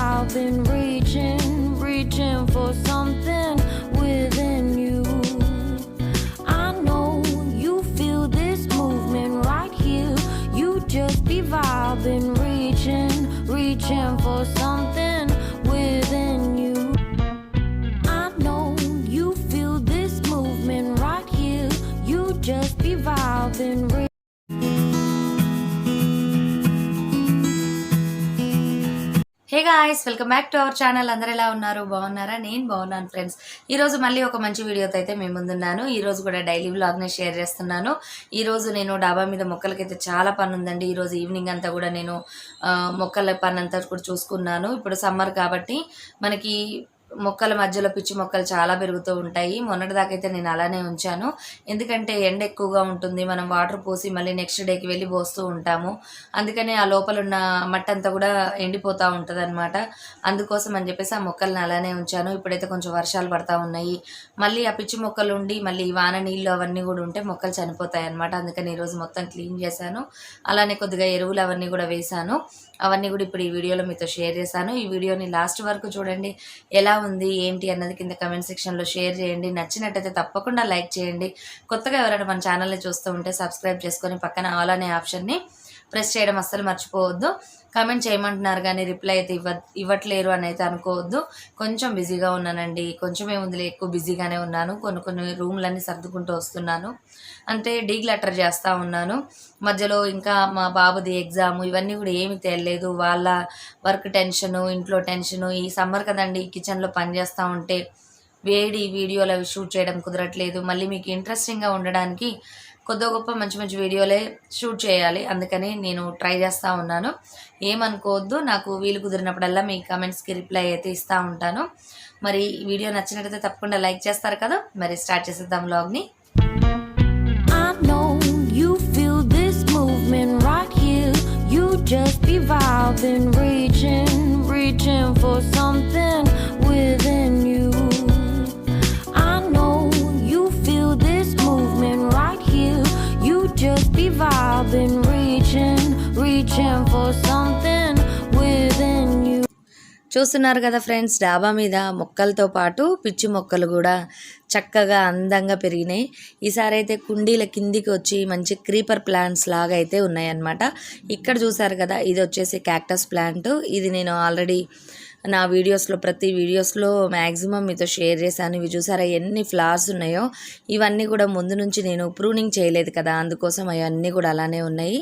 I've been reaching for something within you. I know you feel this movement right here. You just be vibing, reaching for something within you. I know you feel this movement right here. You just be vibing. Hey guys, welcome back to our channel. అందరు ఎలా ఉన్నారు? బాగున్నారా? నేను బాగున్నాను friends. ఈరోజు మళ్ళీ ఒక మంచి వీడియోతో అయితే మేము ముందున్నాను. ఈరోజు కూడా డైలీ వ్లాగ్ని షేర్ చేస్తున్నాను. ఈరోజు నేను డాబా మీద మొక్కలకైతే చాలా పని ఉందండి. ఈరోజు ఈవినింగ్ అంతా కూడా నేను మొక్కల పని అంతా కూడా చూసుకున్నాను. ఇప్పుడు సమ్మర్ కాబట్టి మనకి మొక్కల మధ్యలో పిచ్చి మొక్కలు చాలా పెరుగుతూ ఉంటాయి. మొన్నటిదాకైతే నేను అలానే ఉంచాను, ఎందుకంటే ఎండ ఎక్కువగా ఉంటుంది. మనం వాటర్ పోసి మళ్ళీ నెక్స్ట్ డేకి వెళ్ళి పోస్తూ ఉంటాము. అందుకని ఆ లోపల ఉన్న మట్టి అంతా కూడా ఎండిపోతూ ఉంటుంది అనమాట. అందుకోసం అని చెప్పేసి ఆ మొక్కల్ని అలానే ఉంచాను. ఇప్పుడైతే కొంచెం వర్షాలు పడతా ఉన్నాయి. మళ్ళీ ఆ పిచ్చి మొక్కలు ఉండి మళ్ళీ వాన నీళ్ళు అవన్నీ కూడా ఉంటే మొక్కలు చనిపోతాయి అనమాట. అందుకని ఈరోజు మొత్తం క్లీన్ చేశాను. అలానే కొద్దిగా ఎరువులు అవన్నీ కూడా వేశాను. అవన్నీ కూడా ఇప్పుడు ఈ వీడియోలో మీతో షేర్ చేశాను. ఈ వీడియోని లాస్ట్ వరకు చూడండి. ఎలా ఉంది ఏంటి అన్నది కింద కమెంట్ సెక్షన్లో షేర్ చేయండి. నచ్చినట్టయితే తప్పకుండా లైక్ చేయండి. కొత్తగా ఎవరైనా మన ఛానల్ని చూస్తూ ఉంటే సబ్స్క్రైబ్ చేసుకొని పక్కన ఆల్ అనే ఆప్షన్ని ప్రెస్ చేయడం అస్సలు మర్చిపోవద్దు. కామెంట్ చేయమంటున్నారు కానీ రిప్లై అయితే ఇవ్వట్లేరు అని అయితే అనుకోవద్దు. కొంచెం బిజీగా ఉన్నానండి. కొంచెం ఏముందిలే, ఎక్కువ బిజీగానే ఉన్నాను. కొన్ని రూమ్లన్నీ సర్దుకుంటూ వస్తున్నాను. అంటే డీక్లటర్ చేస్తూ ఉన్నాను. మధ్యలో ఇంకా మా బాబుది ఎగ్జామ్ ఇవన్నీ కూడా ఏమీ తేలలేదు. వాళ్ళ వర్క్ టెన్షను, ఇంట్లో టెన్షను. ఈ సమ్మర్ కదండి, కిచెన్లో పని చేస్తూ ఉంటే వేడి వీడియోలు అవి షూట్ చేయడం కుదరట్లేదు. మళ్ళీ మీకు ఇంట్రెస్టింగ్గా ఉండడానికి కొద్దిగా గొప్ప మంచి వీడియోలే షూట్ చేయాలి. అందుకని నేను ట్రై చేస్తూ ఉన్నాను. ఏమనుకోవద్దు, నాకు వీలు కుదిరినప్పుడల్లా మీ కమెంట్స్కి రిప్లై అయితే ఇస్తూ ఉంటాను. మరి వీడియో నచ్చినట్టయితే తప్పకుండా లైక్ చేస్తారు కదా. మరి స్టార్ట్ చేసేద్దాం వ్లాగ్ని. Just be vibing, reaching for something within you. I know you feel this movement right here. You just be vibing, reaching for something within you. చూస్తున్నారు కదా ఫ్రెండ్స్, డాబా మీద మొక్కలతో పాటు పిచ్చి మొక్కలు కూడా చక్కగా అందంగా పెరిగినాయి. ఈసారి అయితే కుండీల కిందికి వచ్చి మంచి క్రీపర్ ప్లాంట్స్ లాగా అయితే ఉన్నాయన్నమాట. ఇక్కడ చూసారు కదా, ఇది వచ్చేసి క్యాక్టస్ ప్లాంట్. ఇది నేను ఆల్రెడీ నా ప్రతి వీడియోస్లో మ్యాక్సిమం మీతో షేర్ చేశాను. ఇవి చూసారా ఎన్ని ఫ్లవర్స్ ఉన్నాయో. ఇవన్నీ కూడా ముందు నుంచి నేను ప్రూనింగ్ చేయలేదు కదా, అందుకోసం అవన్నీ కూడా అలానే ఉన్నాయి.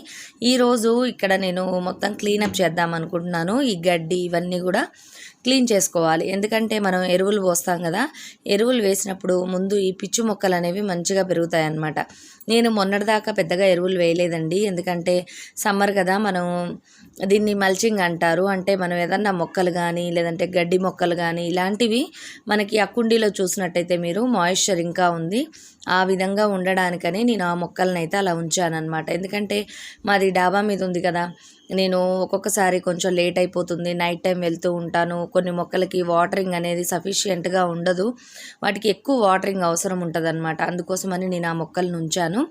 ఈరోజు ఇక్కడ నేను మొత్తం క్లీనప్ చేద్దాం అనుకుంటున్నాను. ఈ గడ్డి ఇవన్నీ కూడా క్లీన్ చేసుకోవాలి. ఎందుకంటే మనం ఎరువులు పోస్తాం కదా, ఎరువులు వేసినప్పుడు ముందు ఈ పిచ్చి మొక్కలు అనేవి మంచిగా పెరుగుతాయి అన్నమాట. నేను మొన్నటిదాకా పెద్దగా ఎరువులు వేయలేదండి, ఎందుకంటే సమ్మర్ కదా, మనం దీన్ని మల్చింగ్ అంటారు. అంటే మనం ఏదన్నా మొక్కలు కానీ లేదంటే గడ్డి మొక్కలు కానీ ఇలాంటివి మనకి ఆ కుండీలో చూసినట్టయితే మీరు మాయిశ్చర్ ఇంకా ఉంది, ఆ విధంగా ఉండడానికని నేను ఆ మొక్కలను అయితే అలా ఉంచాను అనమాట. ఎందుకంటే మాది డాబా మీద ఉంది కదా, నేను ఒక్కొక్కసారి కొంచెం లేట్ అయిపోతుంది, నైట్ టైం వెళ్తూ ఉంటాను. కొన్ని మొక్కలకి వాటరింగ్ అనేది సఫిషియెంట్గా ఉండదు, వాటికి ఎక్కువ వాటరింగ్ అవసరం ఉంటుంది అనమాట. అందుకోసమని నేను ఆ మొక్కలను ఉంచాను.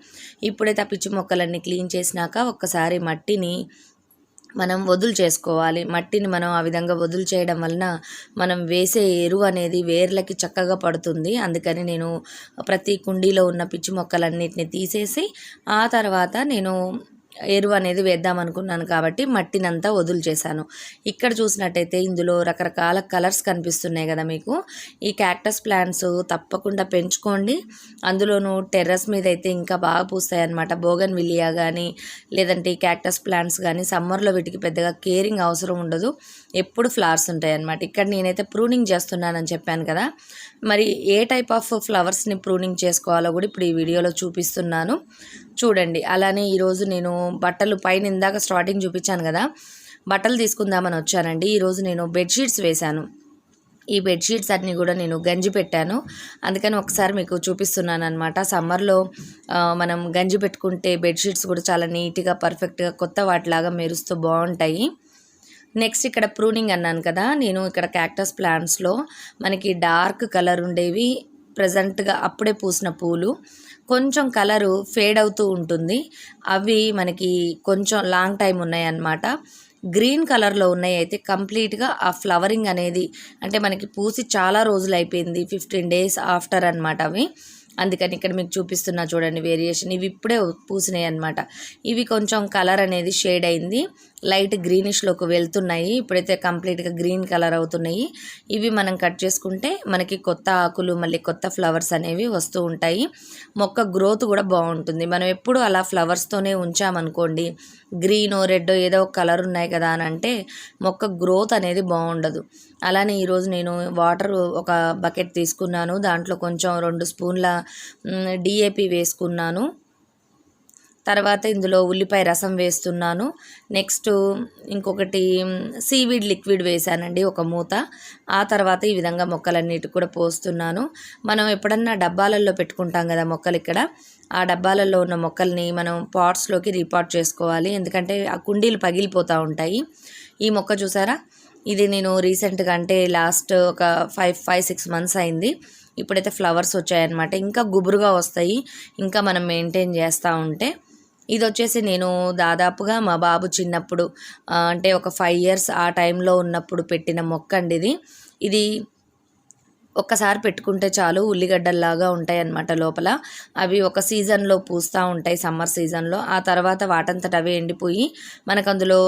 ఇప్పుడైతే ఆ పిచ్చి మొక్కలన్నీ క్లీన్ చేసినాక ఒక్కసారి మట్టిని మనం వదులు చేసుకోవాలి. మట్టిని మనం ఆ విధంగా వదులు చేయడం వలన మనం వేసే ఎరువు అనేది వేర్లకి చక్కగా పడుతుంది. అందుకని నేను ప్రతి కుండీలో ఉన్న పిచ్చి మొక్కలన్నిటిని తీసేసి ఆ తర్వాత నేను ఎరువు అనేది వేద్దాం అనుకున్నాను కాబట్టి మట్టినంతా వదులు చేశాను. ఇక్కడ చూసినట్టయితే ఇందులో రకరకాల కలర్స్ కనిపిస్తున్నాయి కదా మీకు. ఈ క్యాక్టస్ ప్లాంట్స్ తప్పకుండా పెంచుకోండి. అందులోనూ టెర్రస్ మీద అయితే ఇంకా బాగా పూస్తాయి అన్నమాట. బోగన్ విలియా కానీ లేదంటే ఈ క్యాక్టస్ ప్లాంట్స్ కానీ సమ్మర్లో వీటికి పెద్దగా కేరింగ్ అవసరం ఉండదు, ఎప్పుడు ఫ్లవర్స్ ఉంటాయి అన్నమాట. ఇక్కడ నేనైతే ప్రూనింగ్ చేస్తున్నానని చెప్పాను కదా, మరి ఏ టైప్ ఆఫ్ ఫ్లవర్స్ని ప్రూనింగ్ చేసుకోవాలో కూడా ఇప్పుడు ఈ వీడియోలో చూపిస్తున్నాను చూడండి. అలానే ఈరోజు నేను బట్టలు పైన ఇందాక స్టార్టింగ్ చూపించాను కదా, బట్టలు తీసుకుందామని వచ్చానండి. ఈరోజు నేను బెడ్షీట్స్ వేశాను. ఈ బెడ్షీట్స్ అన్నీ కూడా నేను గంజి పెట్టాను, అందుకని ఒకసారి మీకు చూపిస్తున్నాను అనమాట. సమ్మర్లో మనం గంజి పెట్టుకుంటే బెడ్షీట్స్ కూడా చాలా నీట్గా పర్ఫెక్ట్గా కొత్త వాటిలాగా మెరుస్తూ బాగుంటాయి. నెక్స్ట్ ఇక్కడ ప్రూనింగ్ అన్నాను కదా, నేను ఇక్కడ క్యాక్టస్ ప్లాంట్స్లో మనకి డార్క్ కలర్ ఉండేవి, ప్రజెంట్గా అప్పుడే పూసిన పూలు, కొంచెం కలరు ఫేడ్ అవుతూ ఉంటుంది, అవి మనకి కొంచెం లాంగ్ టైం ఉన్నాయన్నమాట. గ్రీన్ కలర్లో ఉన్నాయి అయితే కంప్లీట్గా ఆ ఫ్లవరింగ్ అనేది అంటే మనకి పూసి చాలా రోజులు అయిపోయింది, 15 days ఆఫ్టర్ అనమాట అవి. అందుకని ఇక్కడ మీకు చూపిస్తున్నా చూడండి వేరియేషన్. ఇవి ఇప్పుడే పూసినాయి అనమాట. ఇవి కొంచెం కలర్ అనేది షేడ్ అయింది, లైట్ గ్రీనిష్లోకి వెళ్తున్నాయి. ఇప్పుడైతే కంప్లీట్గా గ్రీన్ కలర్ అవుతున్నాయి. ఇవి మనం కట్ చేసుకుంటే మనకి కొత్త ఆకులు మళ్ళీ కొత్త ఫ్లవర్స్ అనేవి వస్తూ ఉంటాయి. మొక్క గ్రోత్ కూడా బాగుంటుంది. మనం ఎప్పుడు అలా ఫ్లవర్స్తోనే ఉంచామనుకోండి, గ్రీనో రెడ్డో ఏదో ఒక కలర్ ఉన్నాయి కదా అని అంటే మొక్క గ్రోత్ అనేది బాగుండదు. అలానే ఈరోజు నేను వాటర్ ఒక బకెట్ తీసుకున్నాను, దాంట్లో కొంచెం 2 స్పూన్ల డిఏపి వేసుకున్నాను. తర్వాత ఇందులో ఉల్లిపాయ రసం వేస్తున్నాను. నెక్స్ట్ ఇంకొకటి సీవీడ్ లిక్విడ్ వేసానండి, ఒక మూత. ఆ తర్వాత ఈ విధంగా మొక్కలన్నిటికి కూడా పోస్తున్నాను. మనం ఎప్పుడన్నా డబ్బాలలో పెట్టుకుంటాం కదా మొక్కలు, ఇక్కడ ఆ డబ్బాలలో ఉన్న మొక్కల్ని మనం పాట్స్లోకి రీపాట్ చేసుకోవాలి, ఎందుకంటే ఆ కుండీలు పగిలిపోతూ ఉంటాయి. ఈ మొక్క చూసారా, ఇది నేను రీసెంట్గా అంటే లాస్ట్ ఒక 5-6 months అయింది. ఇప్పుడైతే ఫ్లవర్స్ వచ్చాయన్నమాట. ఇంకా గుబురుగా వస్తాయి ఇంకా మనం మెయింటైన్ చేస్తూ ఉంటే. ఇది వచ్చేసి నేను దాదాపుగా మా బాబు చిన్నప్పుడు అంటే ఒక 5 years ఆ టైంలో ఉన్నప్పుడు పెట్టిన మొక్క అండి ఇది. ఇది ఒక్కసారి పెట్టుకుంటే చాలు, ఉల్లిగడ్డల్లాగా ఉంటాయి అన్నమాట లోపల. అవి ఒక సీజన్లో పూస్తూ ఉంటాయి, సమ్మర్ సీజన్లో. ఆ తర్వాత వాటంతట అవే ఎండిపోయి మనకు అందులో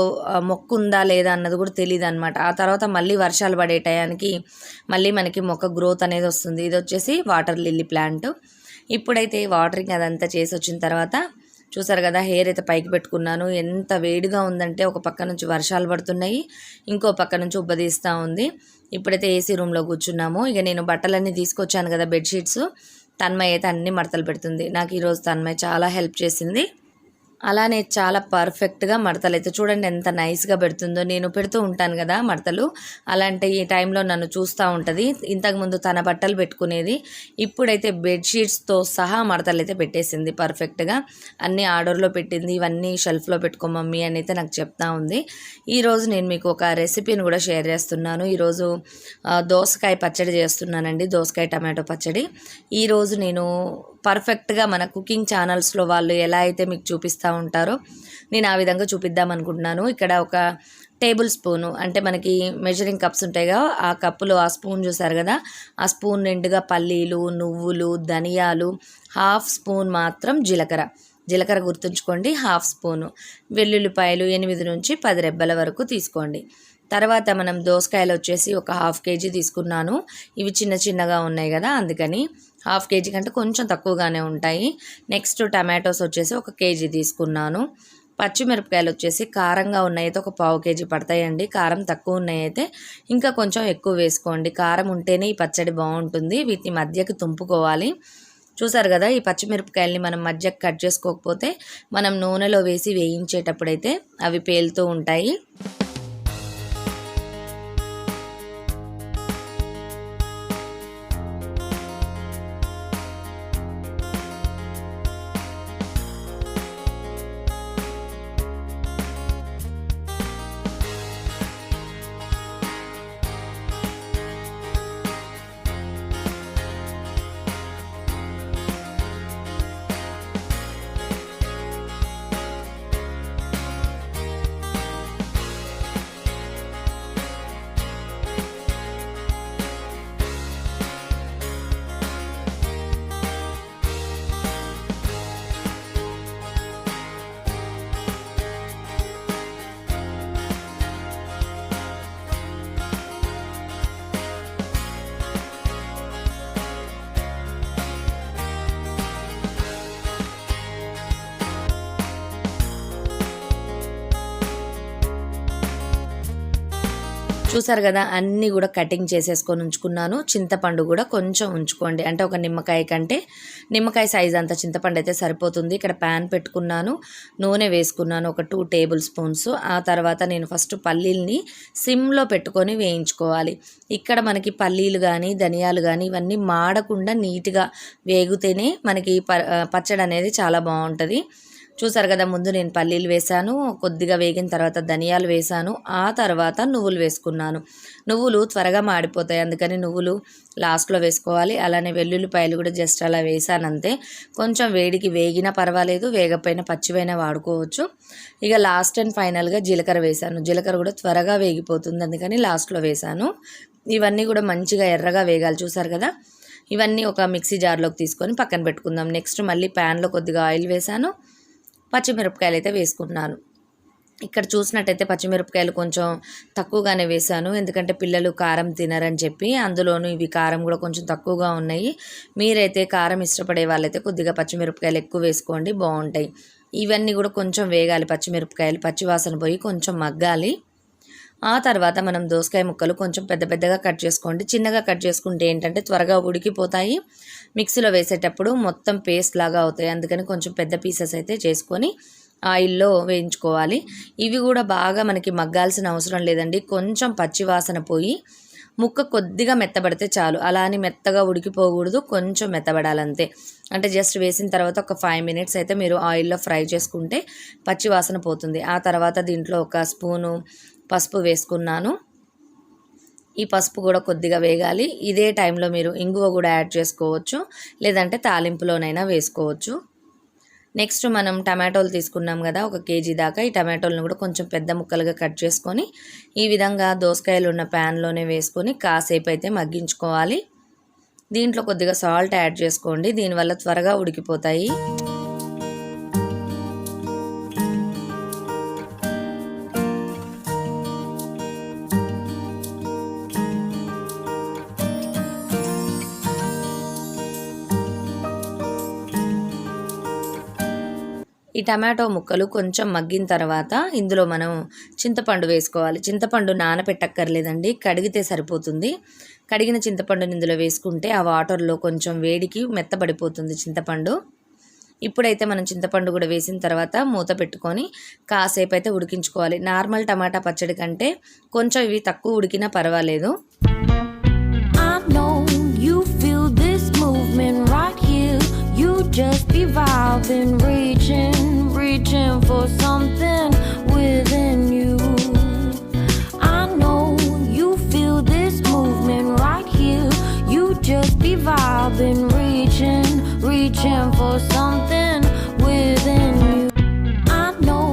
మొక్క ఉందా లేదా అన్నది కూడా తెలియదు అనమాట. ఆ తర్వాత మళ్ళీ వర్షాలు పడే టయానికి మళ్ళీ మనకి మొక్క గ్రోత్ అనేది వస్తుంది. ఇది వచ్చేసి వాటర్ లిల్లీ ప్లాంట్. ఇప్పుడైతే వాటరింగ్ అదంతా చేసి వచ్చిన తర్వాత చూసారు కదా, హెయిర్ అయితే పైకి పెట్టుకున్నాను. ఎంత వేడిగా ఉందంటే ఒక పక్క నుంచి వర్షాలు పడుతున్నాయి, ఇంకో పక్క నుంచి ఉబ్బదీస్తూ ఉంది. ఇప్పుడైతే ఏసీ రూమ్లో కూర్చున్నాము. ఇక నేను బట్టలన్నీ తీసుకొచ్చాను కదా, బెడ్షీట్స్. తన్మయ్ అయితే అన్ని మడతలు పెడుతుంది. నాకు ఈరోజు తన్మయ్ చాలా హెల్ప్ చేసింది. అలానే చాలా పర్ఫెక్ట్గా మడతలు అయితే చూడండి ఎంత నైస్గా పెడుతుందో. నేను పెడుతూ ఉంటాను కదా మడతలు, అలాంటి ఈ టైంలో నన్ను చూస్తూ ఉంటుంది. ఇంతకుముందు తన బట్టలు పెట్టుకునేది, ఇప్పుడైతే బెడ్షీట్స్తో సహా మడతలు అయితే పెట్టేసింది పర్ఫెక్ట్గా. అన్నీ ఆర్డర్లో పెట్టింది, ఇవన్నీ షెల్ఫ్లో పెట్టుకో మమ్మీ అని అయితే నాకు చెప్తా ఉంది. ఈరోజు నేను మీకు ఒక రెసిపీని కూడా షేర్ చేస్తున్నాను. ఈరోజు దోసకాయ పచ్చడి చేస్తున్నానండి, దోసకాయ టమాటో పచ్చడి. ఈరోజు నేను పర్ఫెక్ట్గా మన కుకింగ్ ఛానల్స్లో వాళ్ళు ఎలా అయితే మీకు చూపిస్తూ ఉంటారో నేను ఆ విధంగా చూపిద్దాం అనుకుంటున్నాను. ఇక్కడ ఒక టేబుల్ స్పూను అంటే మనకి మెజరింగ్ కప్స్ ఉంటాయి కదా, ఆ కప్పులో ఆ స్పూన్ చూసారు కదా, ఆ స్పూన్ నిండుగా పల్లీలు, నువ్వులు, ధనియాలు, 1/2 స్పూన్ మాత్రం జీలకర్ర గుర్తుంచుకోండి, 1/2 స్పూను. వెల్లుల్లిపాయలు 8 నుంచి 10 రెబ్బల వరకు తీసుకోండి. తర్వాత మనం దోసకాయలు వచ్చేసి ఒక 1/2 kg తీసుకున్నాను. ఇవి చిన్న చిన్నగా ఉన్నాయి కదా, అందుకని 1/2 kg కంటే కొంచెం తక్కువగానే ఉంటాయి. నెక్స్ట్ టమాటోస్ వచ్చేసి 1 kg తీసుకున్నాను. పచ్చిమిరపకాయలు వచ్చేసి కారంగా ఉన్నాయితే ఒక 1/4 kg పడతాయండి. కారం తక్కువ ఉన్నాయితే ఇంకా కొంచెం ఎక్కువ వేసుకోండి. కారం ఉంటేనే ఈ పచ్చడి బాగుంటుంది. వీటిని మధ్యకి తుంపుకోవాలి. చూసారు కదా, ఈ పచ్చిమిరపకాయల్ని మనం మధ్యకి కట్ చేసుకోకపోతే మనం నూనెలో వేసి వేయించేటప్పుడైతే అవి పేలుతూ ఉంటాయి. చూసారు కదా, అన్నీ కూడా కటింగ్ చేసేసుకొని ఉంచుకున్నాను. చింతపండు కూడా కొంచెం ఉంచుకోండి, అంటే ఒక నిమ్మకాయ కంటే నిమ్మకాయ సైజ్ అంత చింతపండు అయితే సరిపోతుంది. ఇక్కడ ప్యాన్ పెట్టుకున్నాను, నూనె వేసుకున్నాను ఒక 2 టేబుల్ స్పూన్స్. ఆ తర్వాత నేను ఫస్ట్ పల్లీల్ని సిమ్లో పెట్టుకొని వేయించుకోవాలి. ఇక్కడ మనకి పల్లీలు కానీ ధనియాలు కానీ ఇవన్నీ మాడకుండా నీట్గా వేగితేనే మనకి పచ్చడి అనేది చాలా బాగుంటుంది. చూసారు కదా, ముందు నేను పల్లీలు వేసాను, కొద్దిగా వేగిన తర్వాత ధనియాలు వేసాను, ఆ తర్వాత నువ్వులు వేసుకున్నాను. నువ్వులు త్వరగా మాడిపోతాయి, అందుకని నువ్వులు లాస్ట్లో వేసుకోవాలి. అలానే వెల్లుల్లిపాయలు కూడా జస్ట్ అలా వేసాను అంతే. కొంచెం వేడికి వేగినా పర్వాలేదు, వేగపోయినా పచ్చివైనా వాడుకోవచ్చు. ఇక లాస్ట్ అండ్ ఫైనల్గా జీలకర్ర వేసాను. జీలకర్ర కూడా త్వరగా వేగిపోతుంది, అందుకని లాస్ట్లో వేసాను. ఇవన్నీ కూడా మంచిగా ఎర్రగా వేగాలి. చూసారు కదా, ఇవన్నీ ఒక మిక్సీ జార్లోకి తీసుకొని పక్కన పెట్టుకుందాం. నెక్స్ట్ మళ్ళీ ప్యాన్లో కొద్దిగా ఆయిల్ వేసాను, పచ్చిమిరపకాయలు అయితే వేసుకున్నాను. ఇక్కడ చూసినట్టయితే పచ్చిమిరపకాయలు కొంచెం తక్కువగానే వేసాను, ఎందుకంటే పిల్లలు కారం తినరని చెప్పి. అందులోనూ ఇవి కారం కూడా కొంచెం తక్కువగా ఉన్నాయి. మీరైతే కారం ఇష్టపడే వాళ్ళైతే కొద్దిగా పచ్చిమిరపకాయలు ఎక్కువ వేసుకోండి, బాగుంటాయి. ఇవన్నీ కూడా కొంచెం వేగాలి, పచ్చిమిరపకాయలు పచ్చివాసన పోయి కొంచెం మగ్గాలి. ఆ తర్వాత మనం దోసకాయ ముక్కలు కొంచెం పెద్ద పెద్దగా కట్ చేసుకోండి. చిన్నగా కట్ చేసుకుంటే ఏంటంటే త్వరగా ఉడికిపోతాయి, మిక్సీలో వేసేటప్పుడు మొత్తం పేస్ట్ లాగా అవుతాయి. అందుకని కొంచెం పెద్ద పీసెస్ అయితే చేసుకొని ఆయిల్లో వేయించుకోవాలి. ఇవి కూడా బాగా మనకి మగ్గాల్సిన అవసరం లేదండి, కొంచెం పచ్చివాసన పోయి ముక్క కొద్దిగా మెత్తబడితే చాలు. అలా అని మెత్తగా ఉడికిపోకూడదు, కొంచెం మెత్తబడాలంతే. అంటే జస్ట్ వేసిన తర్వాత ఒక 5 మినిట్స్ అయితే మీరు ఆయిల్లో ఫ్రై చేసుకుంటే పచ్చివాసన పోతుంది. ఆ తర్వాత దీంట్లో ఒక స్పూను పసుపు వేసుకున్నాను. ఈ పసుపు కూడా కొద్దిగా వేగాలి. ఇదే టైంలో మీరు ఇంగువ కూడా యాడ్ చేసుకోవచ్చు, లేదంటే తాలింపులోనైనా వేసుకోవచ్చు. నెక్స్ట్ మనం టమాటోలు తీసుకున్నాం కదా, 1 కేజీ దాకా. ఈ టమాటోలను కూడా కొంచెం పెద్ద ముక్కలుగా కట్ చేసుకొని ఈ విధంగా దోసకాయలు ఉన్న ప్యాన్లోనే వేసుకొని కాసేపు అయితే మగ్గించుకోవాలి. దీంట్లో కొద్దిగా సాల్ట్ యాడ్ చేసుకోండి, దీనివల్ల త్వరగా ఉడికిపోతాయి. ఈ టమాటో ముక్కలు కొంచెం మగ్గిన తర్వాత ఇందులో మనం చింతపండు వేసుకోవాలి. చింతపండు నానపెట్టక్కర్లేదండి, కడిగితే సరిపోతుంది. కడిగిన చింతపండుని ఇందులో వేసుకుంటే ఆ వాటర్లో కొంచెం వేడికి మెత్తబడిపోతుంది చింతపండు. ఇప్పుడైతే మనం చింతపండు కూడా వేసిన తర్వాత మూత పెట్టుకొని కాసేపు అయితే ఉడికించుకోవాలి. నార్మల్ టమాటా పచ్చడి కంటే కొంచెం ఇవి తక్కువ ఉడికినా పర్వాలేదు. Just be vibing, reaching for something within you. I know you feel this movement right here. You just be vibing, reaching for something within you. I know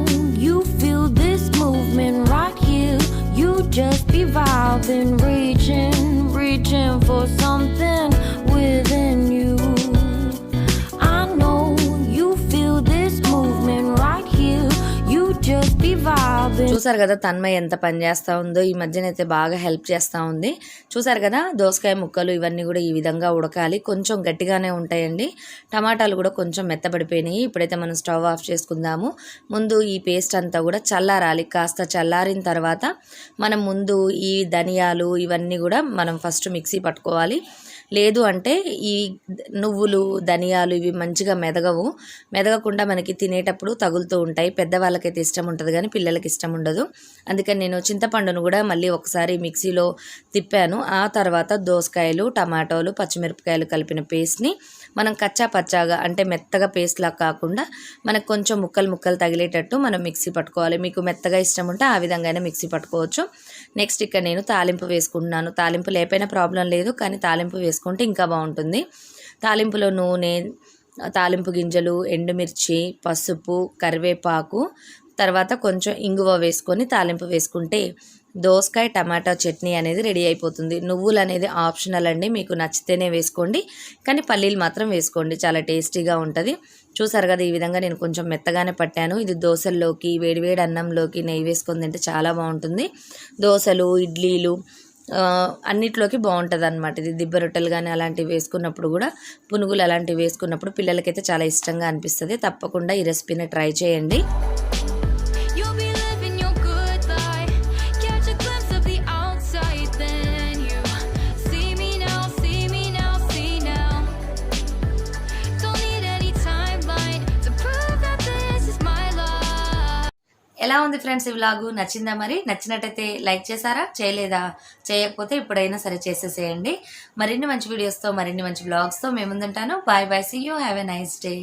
you feel this movement right here. You just be vibing, reaching for something within you. చూసారు కదా తన్మయ్య ఎంత పని చేస్తూ ఉందో, ఈ మధ్యనైతే బాగా help చేస్తూ ఉంది. చూసారు కదా, దోసకాయ ముక్కలు ఇవన్నీ కూడా ఈ విధంగా ఉడకాలి, కొంచెం గట్టిగానే ఉంటాయండి. టమాటాలు కూడా కొంచెం మెత్తబడిపోయినాయి. ఇప్పుడైతే మనం స్టవ్ ఆఫ్ చేసుకుందాము. ముందు ఈ పేస్ట్ అంతా కూడా చల్లారాలి. కాస్త చల్లారిన తర్వాత మనం ముందు ఈ ధనియాలు ఇవన్నీ కూడా మనం ఫస్ట్ మిక్సీ పట్టుకోవాలి. లేదు అంటే ఈ నువ్వులు ధనియాలు ఇవి మంచిగా మెదగకుండా మనకి తినేటప్పుడు తగులుతూ ఉంటాయి. పెద్దవాళ్ళకైతే ఇష్టం ఉంటుంది కానీ పిల్లలకి ఇష్టం ఉండదు. అందుకని నేను చింతపండును కూడా మళ్ళీ ఒకసారి మిక్సీలో తిప్పాను. ఆ తర్వాత దోసకాయలు, టమాటోలు, పచ్చిమిరపకాయలు కలిపిన పేస్ట్ని మనం కచ్చా పచ్చాగా అంటే మెత్తగా పేస్ట్లా కాకుండా మనకు కొంచెం ముక్కలు తగిలేటట్టు మనం మిక్సీ పట్టుకోవాలి. మీకు మెత్తగా ఇష్టం ఉంటే ఆ విధంగానే మిక్సీ పట్టుకోవచ్చు. నెక్స్ట్ ఇక్కడ నేను తాలింపు వేసుకుంటున్నాను. తాలింపు లేకపోయినా ప్రాబ్లం లేదు, కానీ తాలింపు వేసుకుంటే ఇంకా బాగుంటుంది. తాలింపులో నూనె, తాలింపు గింజలు, ఎండుమిర్చి, పసుపు, కరివేపాకు, తర్వాత కొంచెం ఇంగువ వేసుకొని తాలింపు వేసుకుంటే దోసకాయ టమాటా చట్నీ అనేది రెడీ అయిపోతుంది. నువ్వులు అనేది ఆప్షనల్ అండి, మీకు నచ్చితేనే వేసుకోండి, కానీ పల్లీలు మాత్రం వేసుకోండి, చాలా టేస్టీగా ఉంటుంది. చూసారు కదా, ఈ విధంగా నేను కొంచెం మెత్తగానే పట్టాను. ఇది దోశల్లోకి, వేడివేడి అన్నంలోకి నెయ్యి వేసుకొని తింటే చాలా బాగుంటుంది. దోశలు, ఇడ్లీలు అన్నిట్లోకి బాగుంటుంది అనమాట. ఇది దిబ్బ రొట్టెలు కానీ అలాంటివి వేసుకున్నప్పుడు కూడా, పునుగులు అలాంటివి వేసుకున్నప్పుడు పిల్లలకైతే చాలా ఇష్టంగా అనిపిస్తుంది. తప్పకుండా ఈ రెసిపీని ట్రై చేయండి. ఎలా ఉంది ఫ్రెండ్స్, ఈ వ్లాగు నచ్చిందా? మరి నచ్చినట్టయితే లైక్ చేశారా? చేయలేదా? చేయకపోతే ఇప్పుడైనా సరే చేసేసేయండి. మరిన్ని మంచి వీడియోస్తో, మరిన్ని మంచి వ్లాగ్స్తో మేము ముందుంటాను. Bye bye, see you, have a nice day.